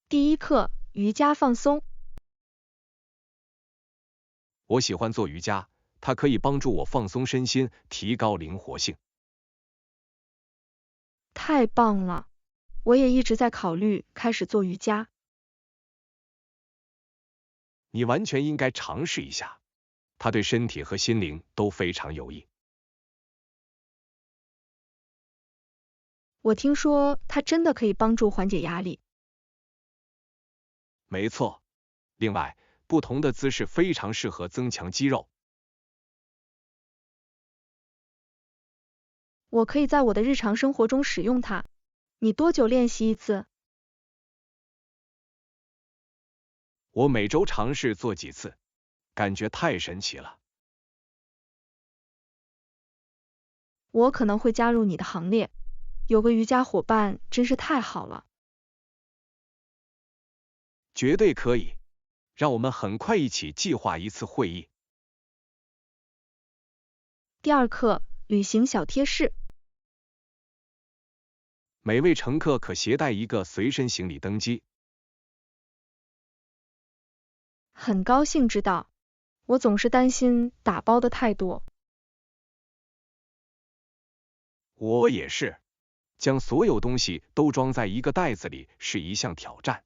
第一课，瑜伽放松。我喜欢做瑜伽，它可以帮助我放松身心，提高灵活性。太棒了！我也一直在考虑开始做瑜伽。你完全应该尝试一下，它对身体和心灵都非常有益。我听说它真的可以帮助缓解压力。没错。另外，不同的姿势非常适合增强肌肉。我可以在我的日常生活中使用它。你多久练习一次？我每周尝试做几次，感觉太神奇了。我可能会加入你的行列。有个瑜伽伙伴真是太好了。绝对可以。让我们很快一起计划一次会议。第二课，旅行小贴士。每位乘客可携带一个随身行李登机。很高兴知道。我总是担心打包的太多。我也是。将所有东西都装在一个袋子里是一项挑战。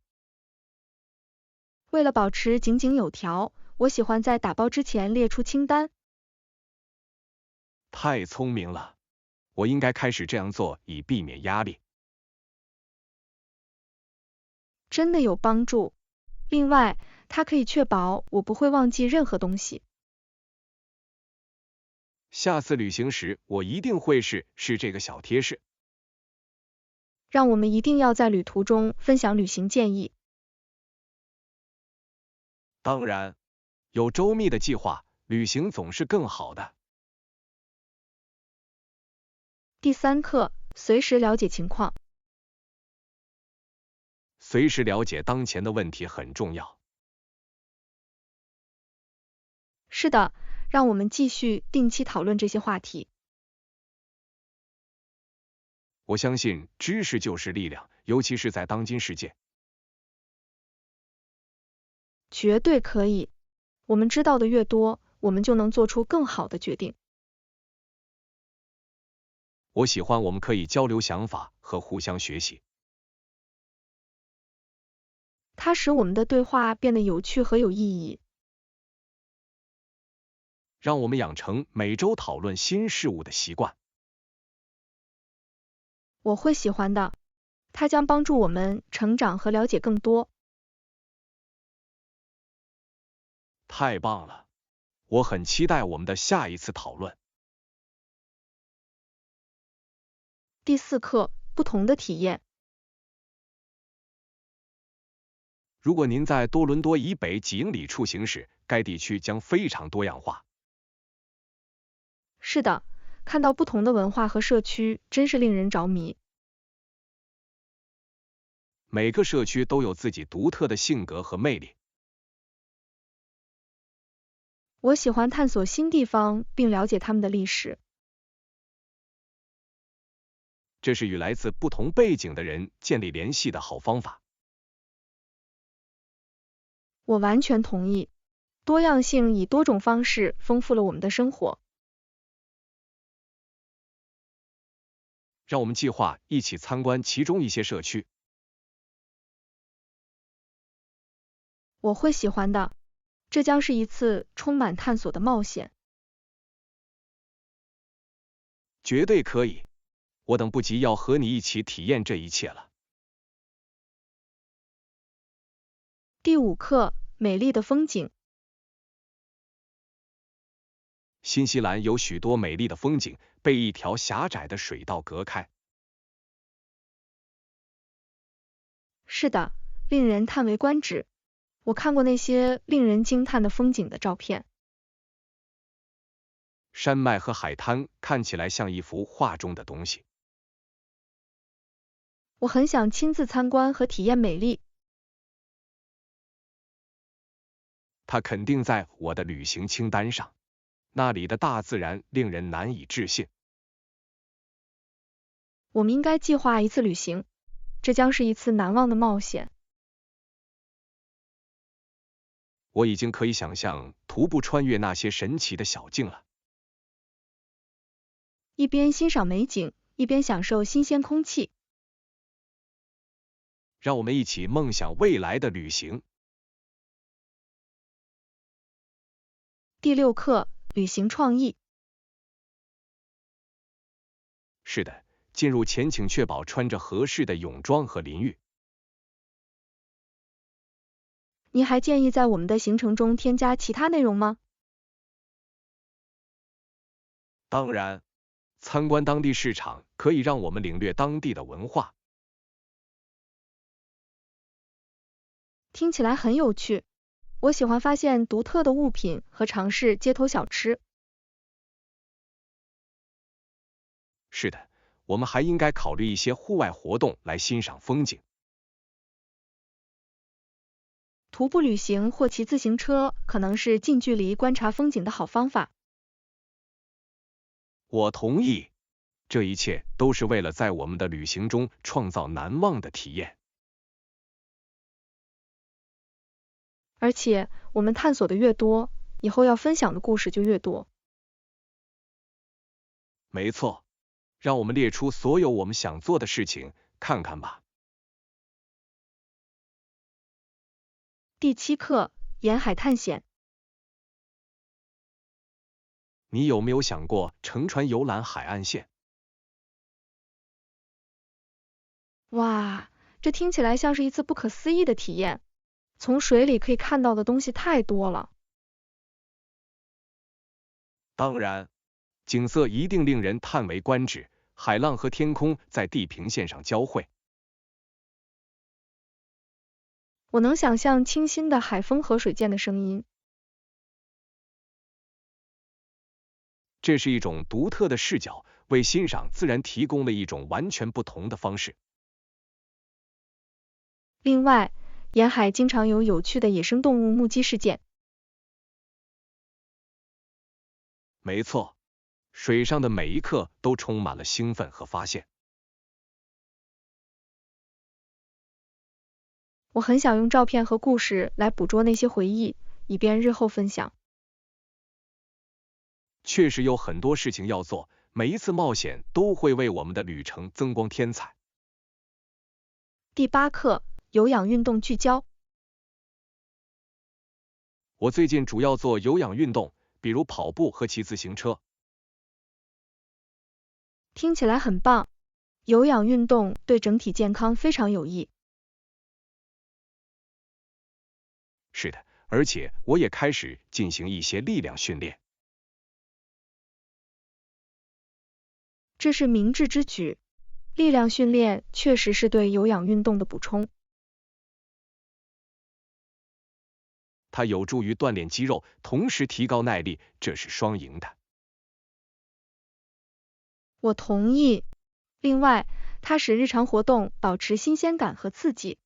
为了保持井井有条，我喜欢在打包之前列出清单。太聪明了，我应该开始这样做以避免压力。真的有帮助。另外，它可以确保我不会忘记任何东西。下次旅行时，我一定会试这个小贴士。让我们一定要在旅途中分享旅行建议。当然，有周密的计划，旅行总是更好的。第三课，随时了解情况。随时了解当前的问题很重要。是的，让我们继续定期讨论这些话题。我相信知识就是力量，尤其是在当今世界。绝对可以。我们知道的越多，我们就能做出更好的决定。我喜欢我们可以交流想法和互相学习。它使我们的对话变得有趣和有意义。让我们养成每周讨论新事物的习惯。我会喜欢的。它将帮助我们成长和了解更多。太棒了！我很期待我们的下一次讨论。第四课，不同的体验。如果您在多伦多以北几英里处行驶，该地区将非常多样化。是的，看到不同的文化和社区真是令人着迷。每个社区都有自己独特的性格和魅力。我喜欢探索新地方并了解他们的历史。这是与来自不同背景的人建立联系的好方法。我完全同意。多样性以多种方式丰富了我们的生活。让我们计划一起参观其中一些社区。我会喜欢的。这将是一次充满探索的冒险。绝对可以。我等不及要和你一起体验这一切了。第五课，美丽的风景。新西兰有许多美丽的风景，被一条狭窄的水道隔开。是的，令人叹为观止。我看过那些令人惊叹的风景的照片。山脉和海滩看起来像一幅画中的东西。我很想亲自参观和体验美丽。它肯定在我的旅行清单上。那里的大自然令人难以置信。我们应该计划一次旅行。这将是一次难忘的冒险。我已经可以想象徒步穿越那些神奇的小径了。一边欣赏美景，一边享受新鲜空气。让我们一起梦想未来的旅行。第6课，旅行创意。是的，进入前请确保穿着合适的泳装和淋浴。你还建议在我们的行程中添加其他内容吗？当然，参观当地市场可以让我们领略当地的文化。听起来很有趣，我喜欢发现独特的物品和尝试街头小吃。是的，我们还应该考虑一些户外活动来欣赏风景。徒步旅行或骑自行车可能是近距离观察风景的好方法。我同意，这一切都是为了在我们的旅行中创造难忘的体验。而且，我们探索的越多，以后要分享的故事就越多。没错，让我们列出所有我们想做的事情，看看吧。第7课，沿海探险。你有没有想过乘船游览海岸线？哇，这听起来像是一次不可思议的体验。从水里可以看到的东西太多了。当然，景色一定令人叹为观止，海浪和天空在地平线上交汇。我能想象清新的海风和水溅的声音。这是一种独特的视角，为欣赏自然提供了一种完全不同的方式。另外，沿海经常有有趣的野生动物目击事件。没错，水上的每一刻都充满了兴奋和发现。我很想用照片和故事来捕捉那些回忆，以便日后分享。确实有很多事情要做，每一次冒险都会为我们的旅程增光添彩。第8课，有氧运动聚焦。我最近主要做有氧运动，比如跑步和骑自行车。听起来很棒，有氧运动对整体健康非常有益。是的，而且我也开始进行一些力量训练。这是明智之举，力量训练确实是对有氧运动的补充。它有助于锻炼肌肉，同时提高耐力，这是双赢的。我同意。另外，它使日常活动保持新鲜感和刺激。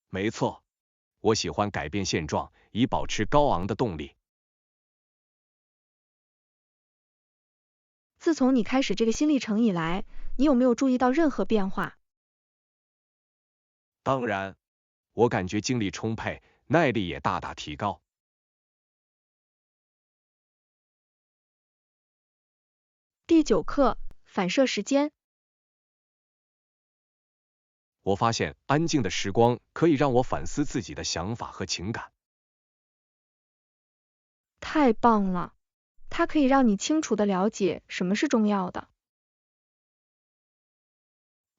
没错，我喜欢改变现状，以保持高昂的动力。自从你开始这个新历程以来，你有没有注意到任何变化？当然，我感觉精力充沛，耐力也大大提高。第9课，反射时间。我发现安静的时光可以让我反思自己的想法和情感。太棒了，它可以让你清楚地了解什么是重要的。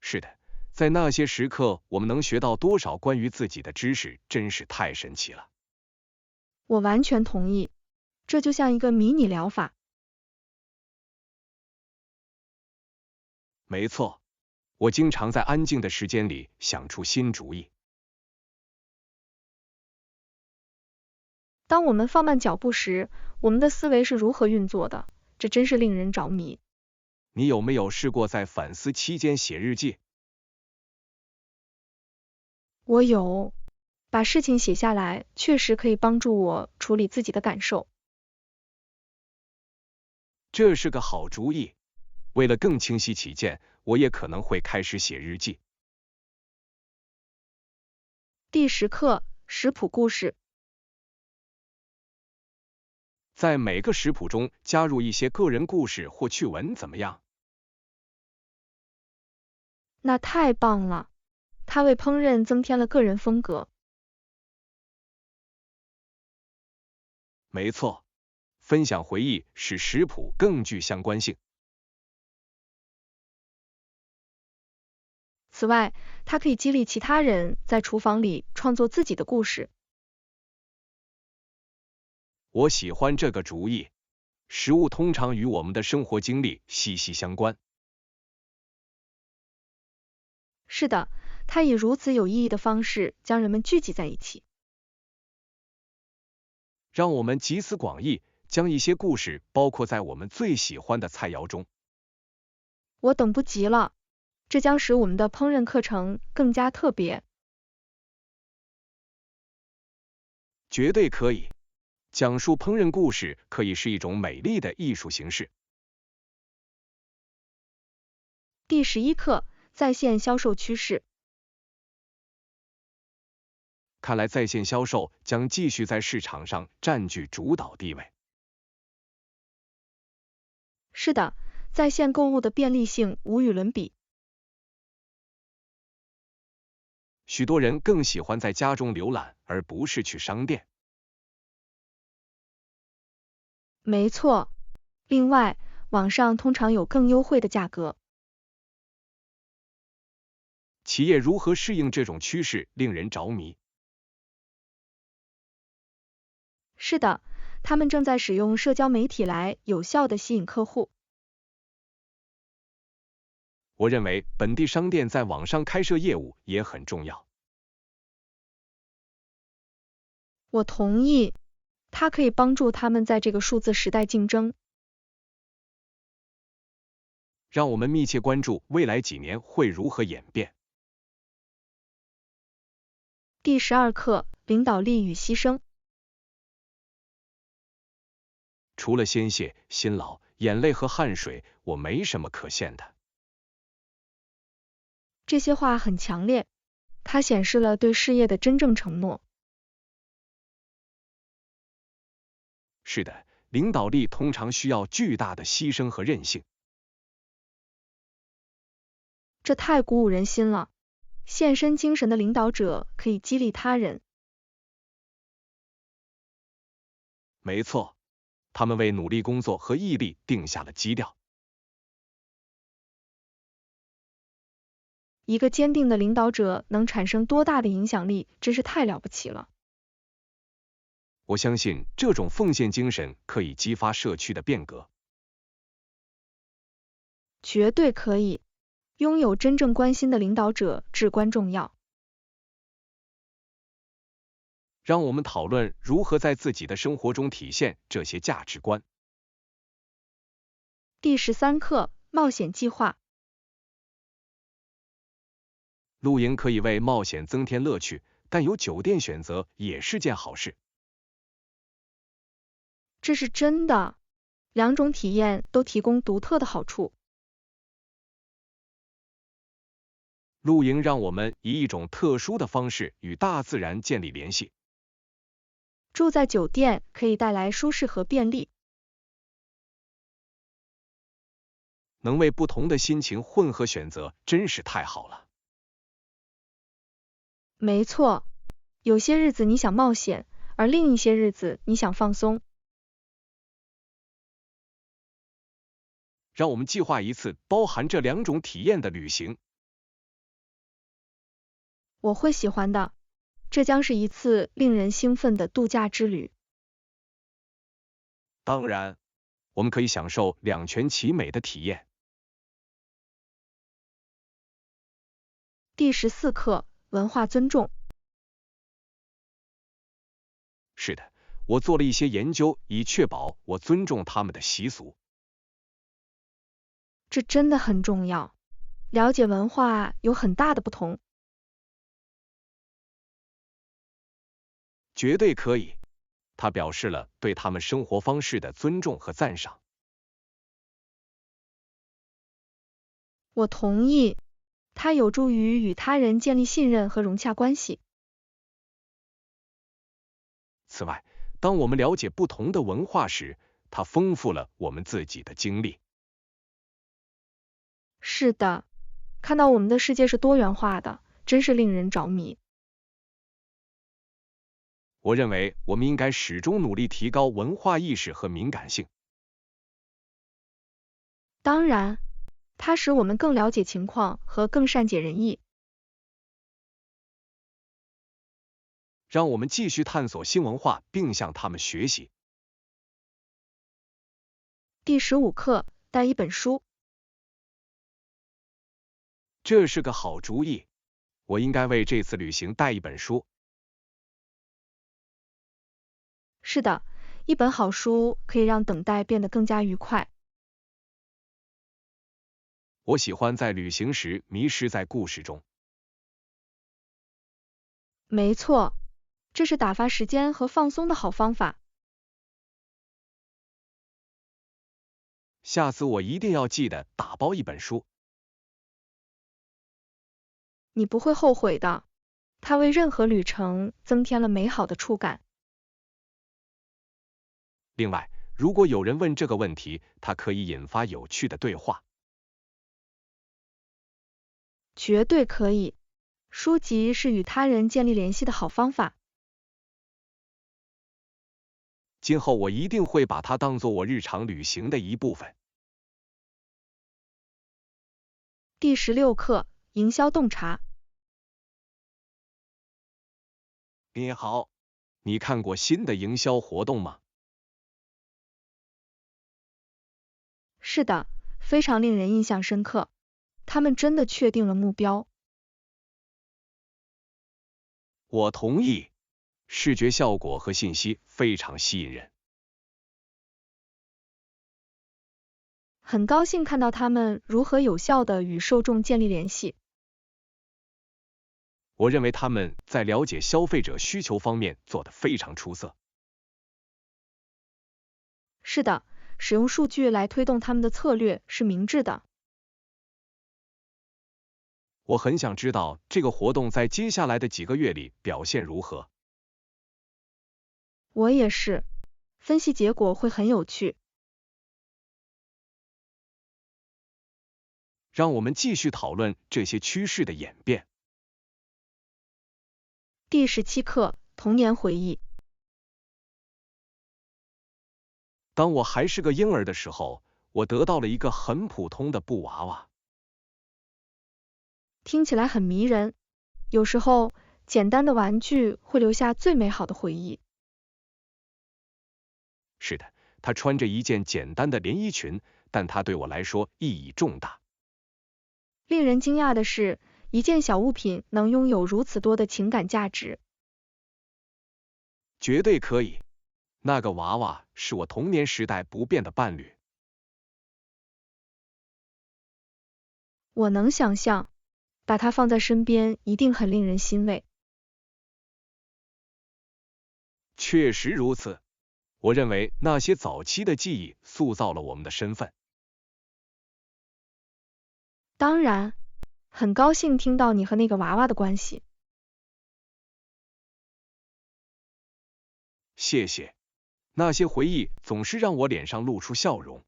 是的，在那些时刻，我们能学到多少关于自己的知识，真是太神奇了。我完全同意，这就像一个迷你疗法。没错，我经常在安静的时间里想出新主意。当我们放慢脚步时，我们的思维是如何运作的？这真是令人着迷。你有没有试过在反思期间写日记？我有，把事情写下来，确实可以帮助我处理自己的感受。这是个好主意。为了更清晰起见，我也可能会开始写日记。第10课，食谱故事。在每个食谱中加入一些个人故事或趣闻怎么样？那太棒了，它为烹饪增添了个人风格。没错，分享回忆使食谱更具相关性。此外，它可以激励其他人在厨房里创作自己的故事。我喜欢这个主意。食物通常与我们的生活经历息息相关。是的，它以如此有意义的方式将人们聚集在一起。让我们集思广益，将一些故事包括在我们最喜欢的菜肴中。我等不及了，这将使我们的烹饪课程更加特别。绝对可以。讲述烹饪故事可以是一种美丽的艺术形式。第11课，在线销售趋势。看来在线销售将继续在市场上占据主导地位。是的，在线购物的便利性无与伦比。许多人更喜欢在家中浏览，而不是去商店。没错，另外，网上通常有更优惠的价格。企业如何适应这种趋势令人着迷。是的，他们正在使用社交媒体来有效地吸引客户。我认为本地商店在网上开设业务也很重要。我同意，它可以帮助他们在这个数字时代竞争。让我们密切关注未来几年会如何演变。第12课，领导力与牺牲。除了鲜血、辛劳、眼泪和汗水，我没什么可献的。这些话很强烈，它显示了对事业的真正承诺。是的，领导力通常需要巨大的牺牲和韧性。这太鼓舞人心了，献身精神的领导者可以激励他人。没错，他们为努力工作和毅力定下了基调。一个坚定的领导者能产生多大的影响力，真是太了不起了。我相信这种奉献精神可以激发社区的变革。绝对可以。拥有真正关心的领导者至关重要。让我们讨论如何在自己的生活中体现这些价值观。第13课，冒险计划。露营可以为冒险增添乐趣，但有酒店选择也是件好事。这是真的，两种体验都提供独特的好处。露营让我们以一种特殊的方式与大自然建立联系。住在酒店可以带来舒适和便利。能为不同的心情混合选择，真是太好了。没错，有些日子你想冒险，而另一些日子你想放松。让我们计划一次包含这两种体验的旅行。我会喜欢的，这将是一次令人兴奋的度假之旅。当然，我们可以享受两全其美的体验。第14课，文化尊重。是的，我做了一些研究，以确保我尊重他们的习俗。这真的很重要，了解文化有很大的不同。绝对可以，他表示了对他们生活方式的尊重和赞赏。我同意，它有助于与他人建立信任和融洽关系。此外，当我们了解不同的文化时，它丰富了我们自己的经历。是的，看到我们的世界是多元化的，真是令人着迷。我认为我们应该始终努力提高文化意识和敏感性。当然，它使我们更了解情况和更善解人意。让我们继续探索新文化，并向他们学习。第15课，带一本书。这是个好主意，我应该为这次旅行带一本书。是的，一本好书可以让等待变得更加愉快。我喜欢在旅行时迷失在故事中。没错，这是打发时间和放松的好方法。下次我一定要记得打包一本书。你不会后悔的，它为任何旅程增添了美好的触感。另外，如果有人问这个问题，它可以引发有趣的对话。绝对可以，书籍是与他人建立联系的好方法。今后我一定会把它当作我日常旅行的一部分。第16课，营销洞察。你好，你看过新的营销活动吗？是的，非常令人印象深刻。他们真的确定了目标。我同意，视觉效果和信息非常吸引人。很高兴看到他们如何有效地与受众建立联系。我认为他们在了解消费者需求方面做得非常出色。是的，使用数据来推动他们的策略是明智的。我很想知道这个活动在接下来的几个月里表现如何。我也是，分析结果会很有趣。让我们继续讨论这些趋势的演变。第17课，童年回忆。当我还是个婴儿的时候，我得到了一个很普通的布娃娃。听起来很迷人，有时候简单的玩具会留下最美好的回忆。是的，她穿着一件简单的连衣裙，但它对我来说意义重大。令人惊讶的是，一件小物品能拥有如此多的情感价值。绝对可以，那个娃娃是我童年时代不变的伴侣。我能想象，把它放在身边一定很令人欣慰。确实如此，我认为那些早期的记忆塑造了我们的身份。当然，很高兴听到你和那个娃娃的关系。谢谢，那些回忆总是让我脸上露出笑容。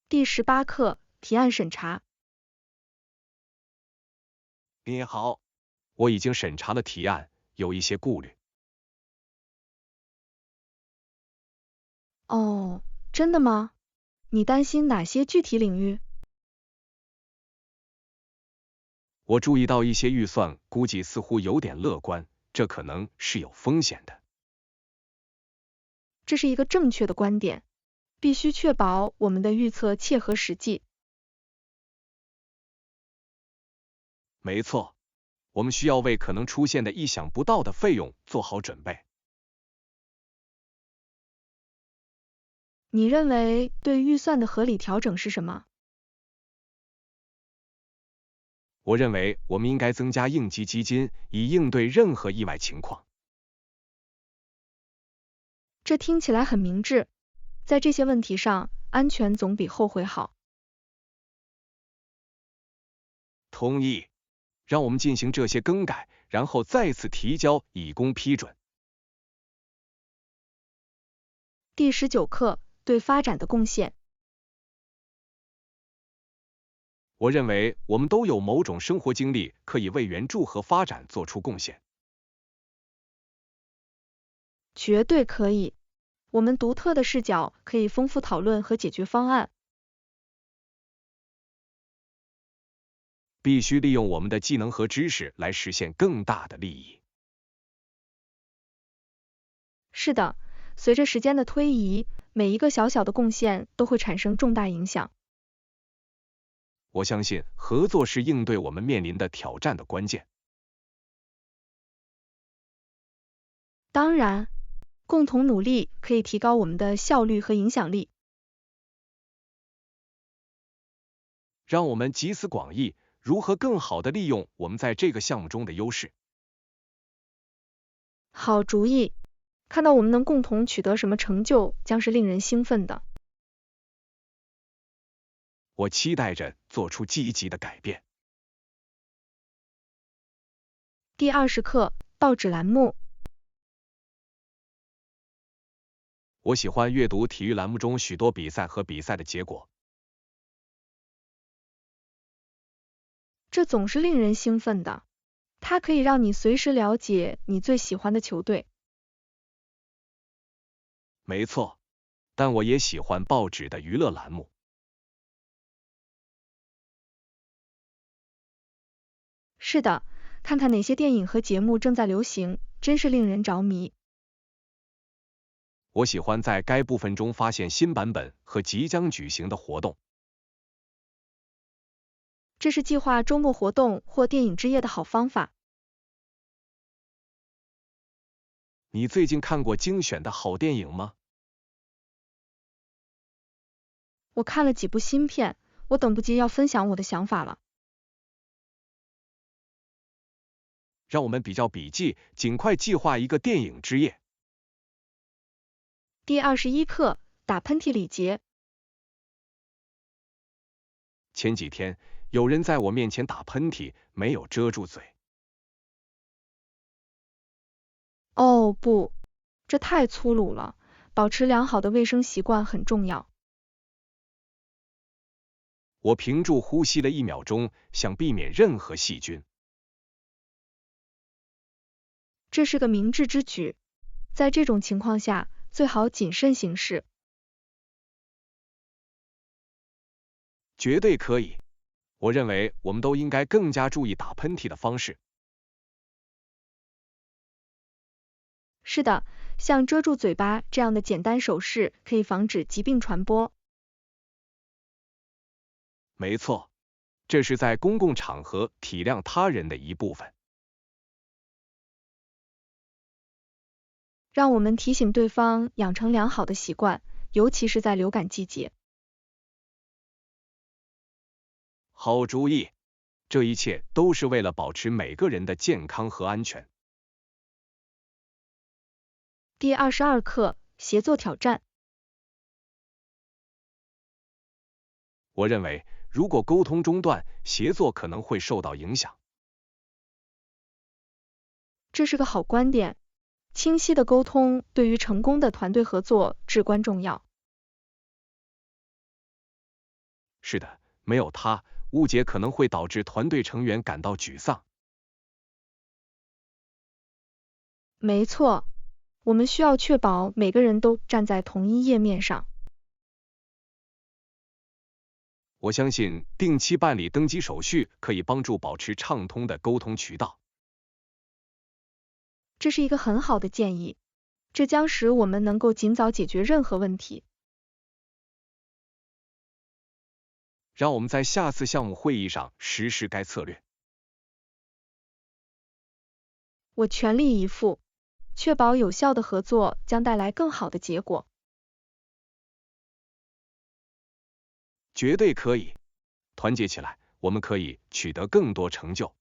第18课，提案审查。你好，我已经审查了提案，有一些顾虑。哦，真的吗？你担心哪些具体领域？我注意到一些预算估计似乎有点乐观，这可能是有风险的。这是一个正确的观点，必须确保我们的预测切合实际。没错，我们需要为可能出现的意想不到的费用做好准备。你认为对预算的合理调整是什么？我认为我们应该增加应急基金，以应对任何意外情况。这听起来很明智，在这些问题上，安全总比后悔好。同意。让我们进行这些更改，然后再次提交以供批准。第19课，对发展的贡献。我认为我们都有某种生活经历，可以为援助和发展做出贡献。绝对可以。我们独特的视角可以丰富讨论和解决方案。必须利用我们的技能和知识来实现更大的利益。是的，随着时间的推移，每一个小小的贡献都会产生重大影响。我相信合作是应对我们面临的挑战的关键。当然，共同努力可以提高我们的效率和影响力。让我们集思广益，如何更好地利用我们在这个项目中的优势。好主意，看到我们能共同取得什么成就，将是令人兴奋的。我期待着做出积极的改变。第20课，报纸栏目。我喜欢阅读体育栏目中许多比赛和比赛的结果。这总是令人兴奋的，它可以让你随时了解你最喜欢的球队。没错，但我也喜欢报纸的娱乐栏目。是的，看看哪些电影和节目正在流行，真是令人着迷。我喜欢在该部分中发现新版本和即将举行的活动。这是计划周末活动或电影之夜的好方法。你最近看过精选的好电影吗？我看了几部新片，我等不及要分享我的想法了。让我们比较笔记，尽快计划一个电影之夜。第21课，打喷嚏礼节。前几天，有人在我面前打喷嚏，没有遮住嘴。哦不，这太粗鲁了，保持良好的卫生习惯很重要。我屏住呼吸了1秒钟，想避免任何细菌。这是个明智之举，在这种情况下，最好谨慎行事。绝对可以。我认为我们都应该更加注意打喷嚏的方式。是的，像遮住嘴巴这样的简单手势可以防止疾病传播。没错，这是在公共场合体谅他人的一部分。让我们提醒对方养成良好的习惯，尤其是在流感季节。好主意，这一切都是为了保持每个人的健康和安全。第22课，协作挑战。我认为，如果沟通中断，协作可能会受到影响。这是个好观点。清晰的沟通对于成功的团队合作至关重要。是的，没有它，误解可能会导致团队成员感到沮丧。没错，我们需要确保每个人都站在同一页面上。我相信定期办理登机手续可以帮助保持畅通的沟通渠道。这是一个很好的建议，这将使我们能够尽早解决任何问题。让我们在下次项目会议上实施该策略。我全力以赴，确保有效的合作将带来更好的结果。绝对可以，团结起来，我们可以取得更多成就。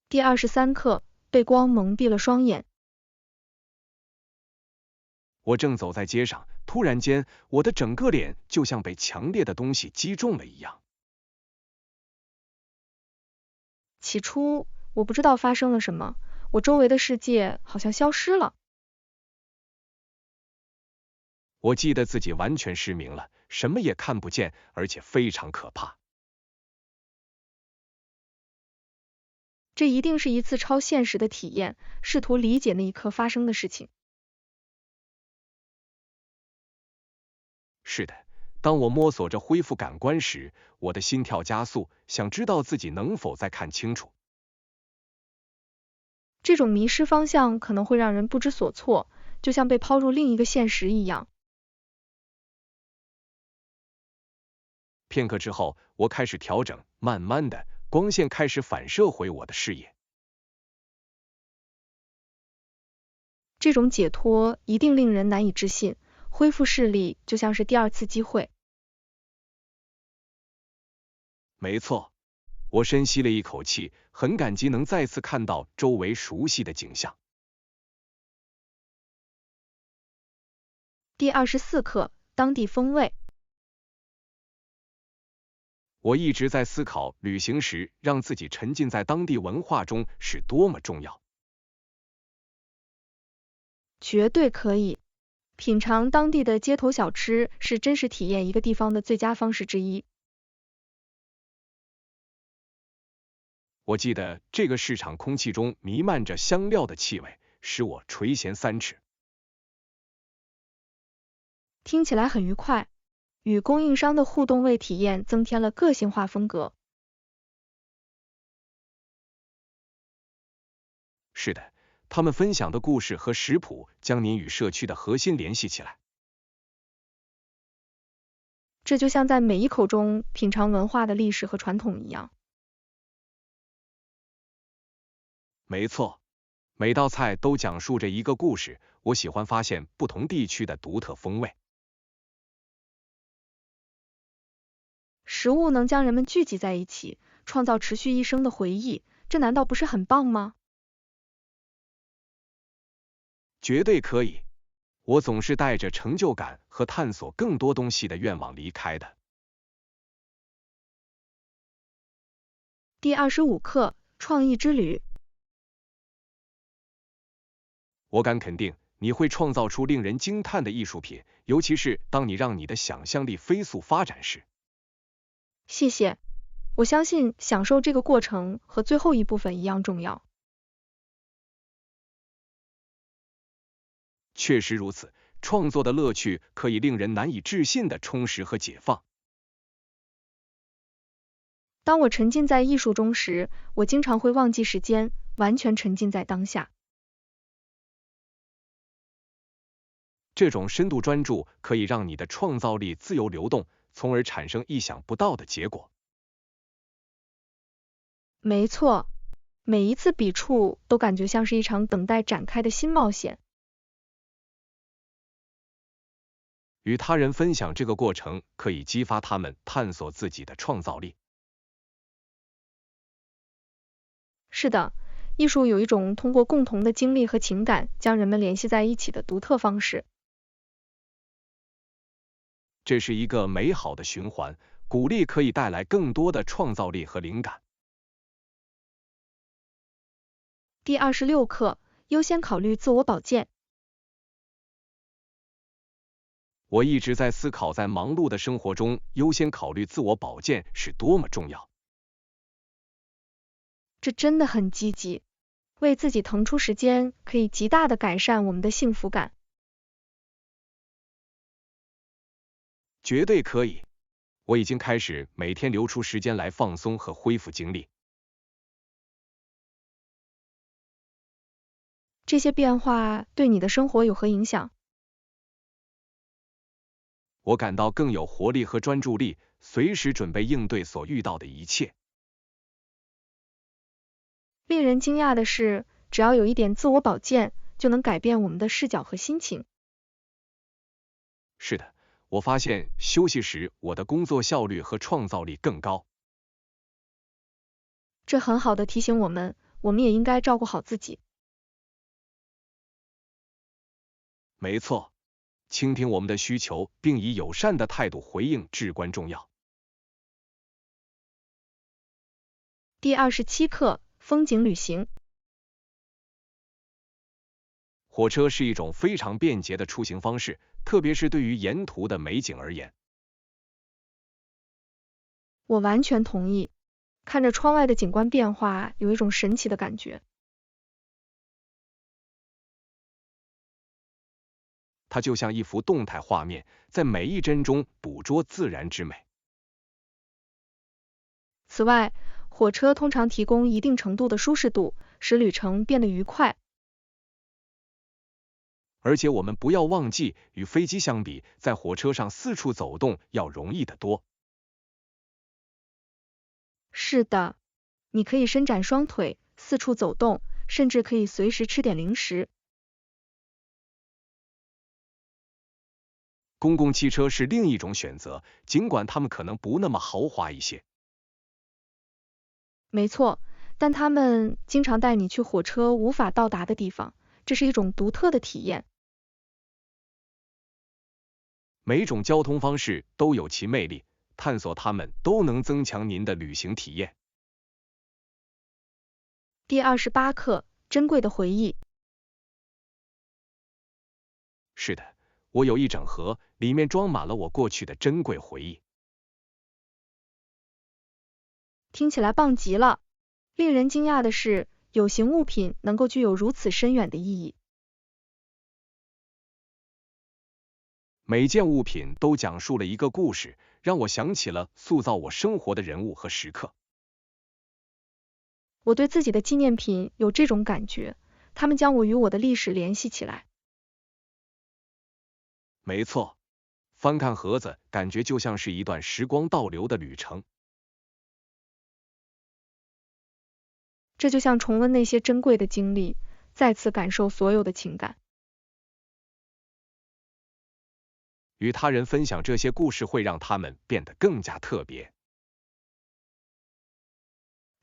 第23课，被光蒙蔽了双眼。我正走在街上，突然间，我的整个脸就像被强烈的东西击中了一样。起初我不知道发生了什么，我周围的世界好像消失了。我记得自己完全失明了，什么也看不见，而且非常可怕。这一定是一次超现实的体验，试图理解那一刻发生的事情。是的，当我摸索着恢复感官时，我的心跳加速，想知道自己能否再看清楚。这种迷失方向可能会让人不知所措，就像被抛入另一个现实一样。片刻之后，我开始调整，慢慢的，光线开始反射回我的视野。这种解脱一定令人难以置信，恢复视力就像是第二次机会。没错，我深吸了一口气，很感激能再次看到周围熟悉的景象。第24课，当地风味。我一直在思考，旅行时让自己沉浸在当地文化中是多么重要。绝对可以。品尝当地的街头小吃是真实体验一个地方的最佳方式之一。我记得这个市场空气中弥漫着香料的气味，使我垂涎三尺。听起来很愉快。与供应商的互动味体验增添了个性化风格。是的，他们分享的故事和食谱将您与社区的核心联系起来。这就像在每一口中品尝文化的历史和传统一样。没错，每道菜都讲述着一个故事，我喜欢发现不同地区的独特风味。食物能将人们聚集在一起，创造持续一生的回忆，这难道不是很棒吗？绝对可以，我总是带着成就感和探索更多东西的愿望离开的。第25课，创意之旅。我敢肯定，你会创造出令人惊叹的艺术品，尤其是当你让你的想象力飞速发展时。谢谢，我相信享受这个过程和最后一部分一样重要。确实如此，创作的乐趣可以令人难以置信的充实和解放。当我沉浸在艺术中时，我经常会忘记时间，完全沉浸在当下。这种深度专注可以让你的创造力自由流动，从而产生意想不到的结果。没错，每一次笔触都感觉像是一场等待展开的新冒险。与他人分享这个过程，可以激发他们探索自己的创造力。是的，艺术有一种通过共同的经历和情感将人们联系在一起的独特方式。这是一个美好的循环，鼓励可以带来更多的创造力和灵感。第26课，优先考虑自我保健。我一直在思考，在忙碌的生活中，优先考虑自我保健是多么重要。这真的很积极，为自己腾出时间，可以极大的改善我们的幸福感。绝对可以，我已经开始每天留出时间来放松和恢复精力。这些变化对你的生活有何影响？我感到更有活力和专注力，随时准备应对所遇到的一切。令人惊讶的是，只要有一点自我保健，就能改变我们的视角和心情。是的，我发现休息时我的工作效率和创造力更高。这很好的提醒我们也应该照顾好自己。没错，倾听我们的需求，并以友善的态度回应至关重要。第27课，风景旅行。火车是一种非常便捷的出行方式，特别是对于沿途的美景而言。我完全同意，看着窗外的景观变化，有一种神奇的感觉。它就像一幅动态画面，在每一帧中捕捉自然之美。此外，火车通常提供一定程度的舒适度，使旅程变得愉快。而且我们不要忘记，与飞机相比，在火车上四处走动要容易得多。是的，你可以伸展双腿，四处走动，甚至可以随时吃点零食。公共汽车是另一种选择，尽管它们可能不那么豪华一些。没错，但他们经常带你去火车无法到达的地方，这是一种独特的体验。每种交通方式都有其魅力，探索它们都能增强您的旅行体验。第28课，珍贵的回忆。是的，我有一整盒，里面装满了我过去的珍贵回忆。听起来棒极了！令人惊讶的是，有形物品能够具有如此深远的意义。每件物品都讲述了一个故事，让我想起了塑造我生活的人物和时刻。我对自己的纪念品有这种感觉，它们将我与我的历史联系起来。没错，翻看盒子，感觉就像是一段时光倒流的旅程。这就像重温那些珍贵的经历，再次感受所有的情感。与他人分享这些故事会让他们变得更加特别。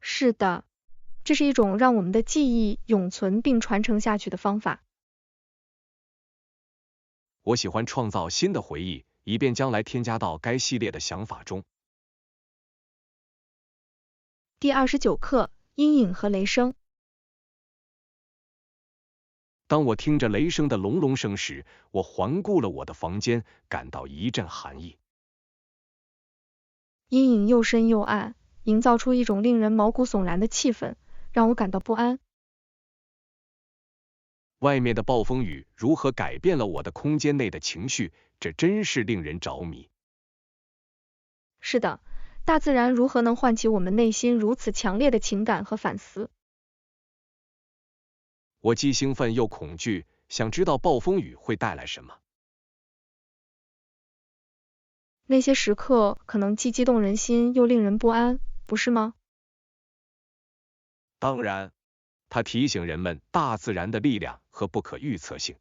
是的，这是一种让我们的记忆永存并传承下去的方法。我喜欢创造新的回忆，以便将来添加到该系列的想法中。第29课，阴影和雷声。当我听着雷声的隆隆声时，我环顾了我的房间，感到一阵寒意。阴影又深又暗，营造出一种令人毛骨悚然的气氛，让我感到不安。外面的暴风雨如何改变了我的空间内的情绪，这真是令人着迷。是的，大自然如何能唤起我们内心如此强烈的情感和反思？我既兴奋又恐惧，想知道暴风雨会带来什么。那些时刻可能既激动人心又令人不安，不是吗？当然，它提醒人们大自然的力量和不可预测性。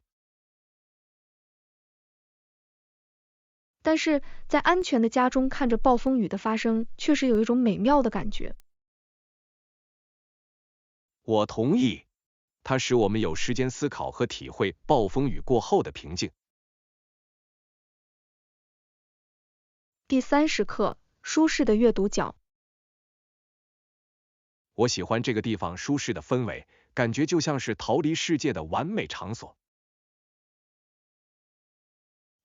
但是在安全的家中看着暴风雨的发生，确实有一种美妙的感觉。我同意，它使我们有时间思考和体会暴风雨过后的平静。第30课，舒适的阅读角。我喜欢这个地方舒适的氛围，感觉就像是逃离世界的完美场所。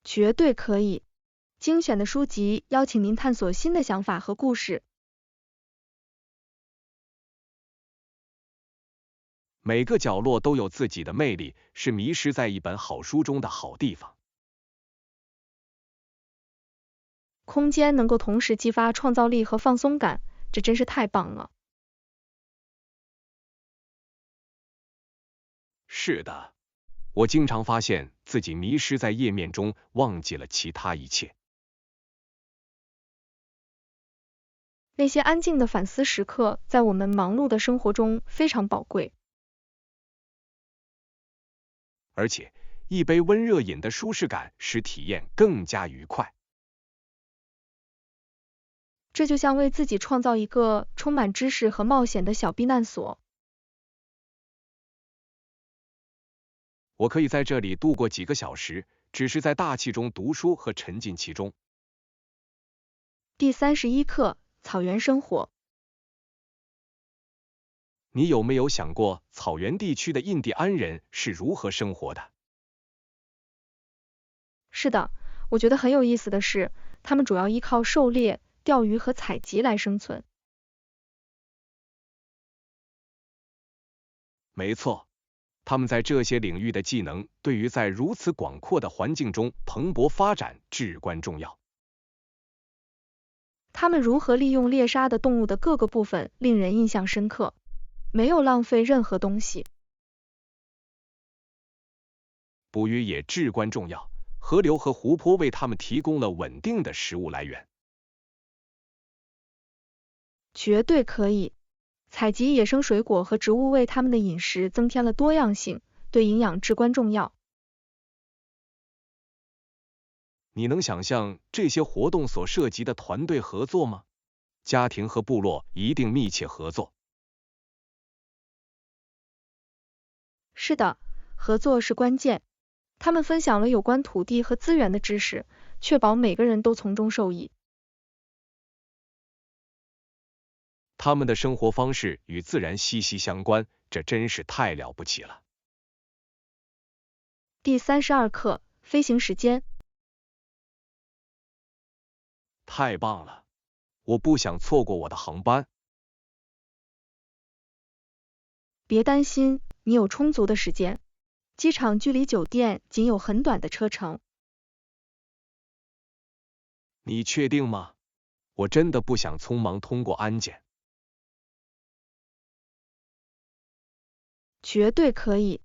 绝对可以。精选的书籍邀请您探索新的想法和故事。每个角落都有自己的魅力，是迷失在一本好书中的好地方。空间能够同时激发创造力和放松感，这真是太棒了。是的，我经常发现自己迷失在页面中，忘记了其他一切。那些安静的反思时刻，在我们忙碌的生活中非常宝贵。而且，一杯温热饮的舒适感使体验更加愉快。这就像为自己创造一个充满知识和冒险的小避难所。我可以在这里度过几个小时，只是在大气中读书和沉浸其中。第31课，草原生活。你有没有想过草原地区的印第安人是如何生活的？是的，我觉得很有意思的是，他们主要依靠狩猎、钓鱼和采集来生存。没错，他们在这些领域的技能对于在如此广阔的环境中蓬勃发展至关重要。他们如何利用猎杀的动物的各个部分令人印象深刻，没有浪费任何东西。捕鱼也至关重要，河流和湖泊为他们提供了稳定的食物来源。绝对可以。采集野生水果和植物为他们的饮食增添了多样性，对营养至关重要。你能想象这些活动所涉及的团队合作吗？家庭和部落一定密切合作。是的，合作是关键。他们分享了有关土地和资源的知识，确保每个人都从中受益。他们的生活方式与自然息息相关，这真是太了不起了。第32课，飞行时间。太棒了，我不想错过我的航班。别担心，你有充足的时间。机场距离酒店仅有很短的车程。你确定吗？我真的不想匆忙通过安检。绝对可以，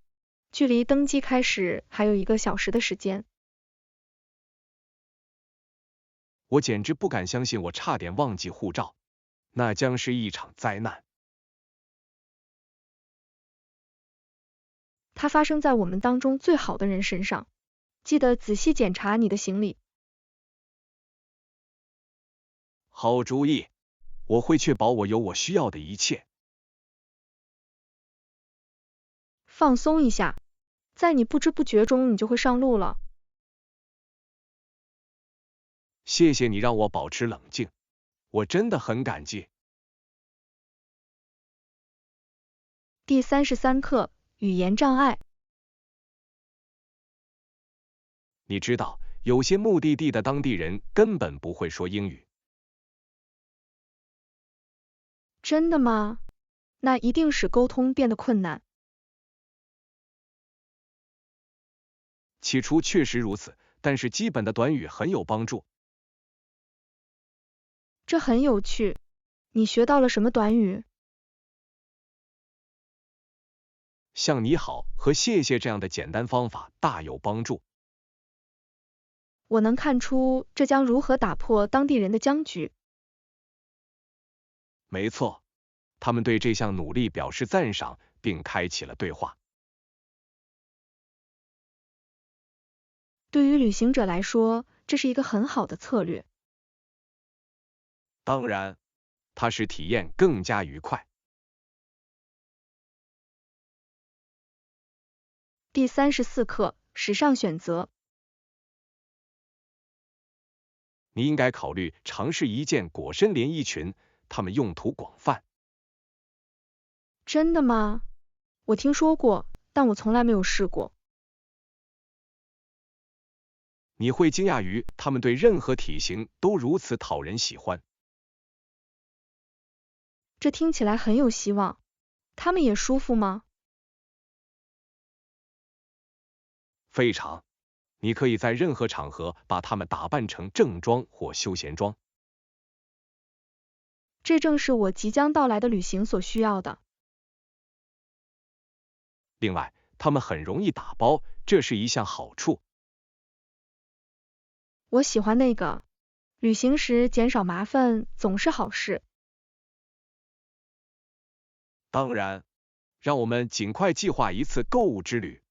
距离登机开始还有1个小时的时间。我简直不敢相信我差点忘记护照，那将是一场灾难。它发生在我们当中最好的人身上。记得仔细检查你的行李。好主意，我会确保我有我需要的一切。放松一下，在你不知不觉中你就会上路了。谢谢你让我保持冷静，我真的很感激。第33课，语言障碍。你知道，有些目的地的当地人根本不会说英语。真的吗？那一定使沟通变得困难。起初确实如此，但是基本的短语很有帮助。这很有趣。你学到了什么短语？像你好和谢谢这样的简单方法大有帮助。我能看出这将如何打破当地人的僵局。没错，他们对这项努力表示赞赏，并开启了对话。对于旅行者来说，这是一个很好的策略。当然，它使体验更加愉快。第34课，时尚选择。你应该考虑尝试一件裹身连衣裙，它们用途广泛。真的吗？我听说过，但我从来没有试过。你会惊讶于它们对任何体型都如此讨人喜欢。这听起来很有希望。它们也舒服吗？非常。你可以在任何场合把它们打扮成正装或休闲装。这正是我即将到来的旅行所需要的。另外，它们很容易打包，这是一项好处。我喜欢那个。旅行时减少麻烦总是好事。当然，让我们尽快计划一次购物之旅。